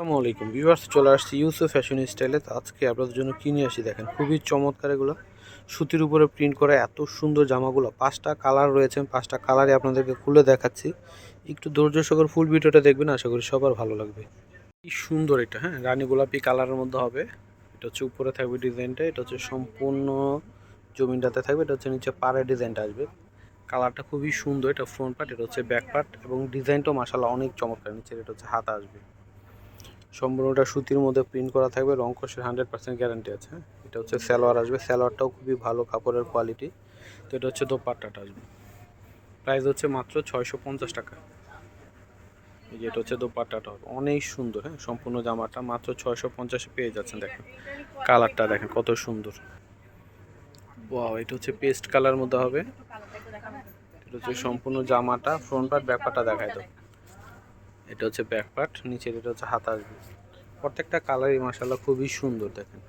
আসসালামু আলাইকুম ভিউয়ার্স, চলে আসছি ইউসুফ ফ্যাশন স্টাইলে। তো আজকে আপনাদের জন্য কিনে আসি, দেখেন খুবই চমৎকার এগুলো সুতির উপরে প্রিন্ট করা এত সুন্দর জামাগুলো। 5টা কালার রয়েছে, 5টা কালারই আপনাদেরকে খুলে দেখাচ্ছি। একটু ধৈর্য সহকারে ফুল ভিডিওটা দেখবেন, আশা করি সবার ভালো লাগবে। কি সুন্দর এটা, হ্যাঁ, রানী গোলাপি কালারের মধ্যে হবে। এটা হচ্ছে উপরে থাকবে ডিজাইনটা, এটা হচ্ছে সম্পূর্ণ জমিনটাতে থাকবে, এটা হচ্ছে নিচে পাড়ের ডিজাইনটা আসবে। কালারটা খুবই সুন্দর। এটা ফ্রন্ট পার্ট, এটা হচ্ছে ব্যাক পার্ট এবং ডিজাইনটাও মাশাআল্লাহ অনেক চমৎকার। নিচে এটা হচ্ছে হাতা আসবে, সম্পূর্ণটা সুতির মধ্যে প্রিন্ট করা থাকবে, রং কষের 100% গ্যারান্টি আছে। এটা হচ্ছে সালোয়ার আসবে, সালোয়ারটাও খুবই ভালো কাপড়ের কোয়ালিটি। তো এটা হচ্ছে দোপাট্টাটা আসবে, প্রাইস হচ্ছে মাত্র 650 টাকা। এই যে এটা হচ্ছে দোপাট্টাটা, অনেক সুন্দর, হ্যাঁ, সম্পূর্ণ জামাটা মাত্র 650-এ পেয়ে যাচ্ছেন। দেখেন কালারটা দেখেন কত সুন্দর। ওয়াও, এটা হচ্ছে পেস্ট কালার মধ্যে হবে। এটা হচ্ছে সম্পূর্ণ জামাটা, ফ্রন্ট পার্ট ব্যাক পার্টটা দেখায় দাও। এটা হচ্ছে ব্যাক পার্ট, নিচের এটা হচ্ছে হাতা আসবে। প্রত্যেকটা কালারই মাশাআল্লাহ খুবই সুন্দর। দেখেন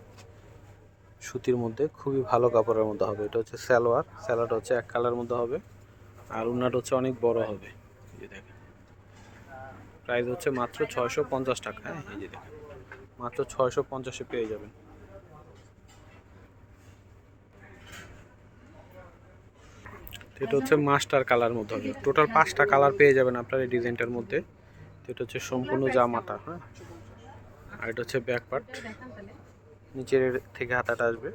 সুতির মধ্যে খুবই ভালো কাপড়ের মধ্যে হবে। এটা হচ্ছে সালোয়ার, সালোয়ারটা হচ্ছে এক কালার মধ্যে হবে, আর ওড়নাটা হচ্ছে অনেক বড় হবে। এই যে দেখেন প্রাইস হচ্ছে মাত্র 650 টাকা। হ্যাঁ, এই যে দেখেন মাত্র 650-এ পেয়ে যাবেন। এটা হচ্ছে মাস্টার কালার মধ্যে হবে, টোটাল 5টা কালার পেয়ে যাবেন আপনার এই ডিজাইনটার মধ্যে। এটা হচ্ছে সম্পূর্ণ জামাটা, হ্যাঁ, আর এটা হচ্ছে ব্যাক পার্ট, নিচের থেকে হাতাটা আসবে।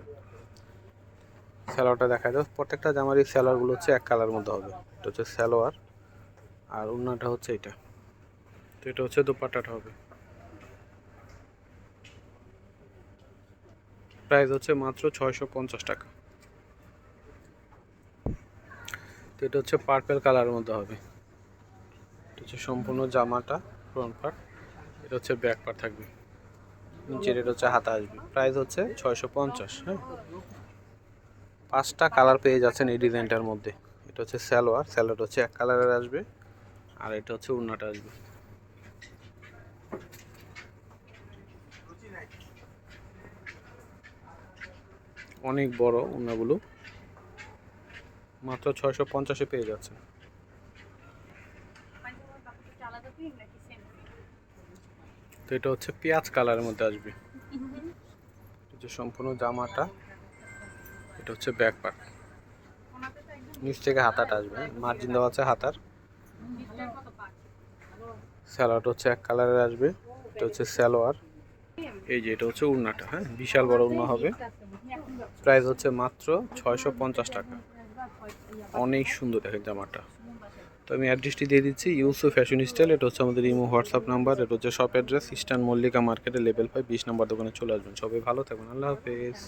সালোয়ারটা দেখা যায়, প্রত্যেকটা জামারই সালোয়ারগুলো হচ্ছে এক কালার মধ্যে হবে। এটা হচ্ছে সালোয়ার, আর ওড়নাটা হচ্ছে এটা। তো এটা হচ্ছে দোপাট্টাটা হবে, প্রাইস হচ্ছে মাত্র 650 টাকা। তো এটা হচ্ছে পার্পল কালারের মধ্যে হবে। এটা হচ্ছে সম্পূর্ণ জামাটা, ফ্রন্ট পার্ট, এটা হচ্ছে ব্যাক পার্ট থাকবে, নিচের এটা হচ্ছে হাতা আসবে। প্রাইস হচ্ছে 650। হ্যাঁ, 5টা কালার পেয়ে যাচ্ছেন এই ডিজাইনটার মধ্যে। এটা হচ্ছে সালোয়ার, সালোয়ার হচ্ছে এক কালারের আসবে, আর এটা হচ্ছে ওড়নাটা আসবে। অনেক বড় ওড়নাগুলো, মাত্র 650-এ পেয়ে যাচ্ছেন। তো এটা হচ্ছে পেঁয়াজ কালারের মধ্যে আসবে। এটা হচ্ছে সম্পূর্ণ জামাটা, এটা হচ্ছে ব্যাক পার্ট, নিচ থেকে হাতাটা আসবে, মার্জিন দেওয়া আছে হাতার। সালোয়ারটা হচ্ছে এক কালারের আসবে, এটা হচ্ছে সালোয়ার। এই যে এটা হচ্ছে ওড়নাটা, হ্যাঁ, বিশাল বড় ওড়না হবে। প্রাইস হচ্ছে মাত্র 650 টাকা। অনেক সুন্দর দেখেন জামাটা। তো আমি অ্যাড্রেসটি দিয়ে দিচ্ছি, ইউসুফ ফ্যাশন স্টাইল। এটা হচ্ছে আমাদের ইমো হোয়াটসঅ্যাপ নাম্বার। এটা হচ্ছে শপ অ্যাড্রেস ইস্টার্ন মল্লিকা মার্কেটে লেভেল 5 20 নম্বর দোকানে চলে আসবেন। সবাই ভালো থাকবেন, আল্লাহ হাফেজ।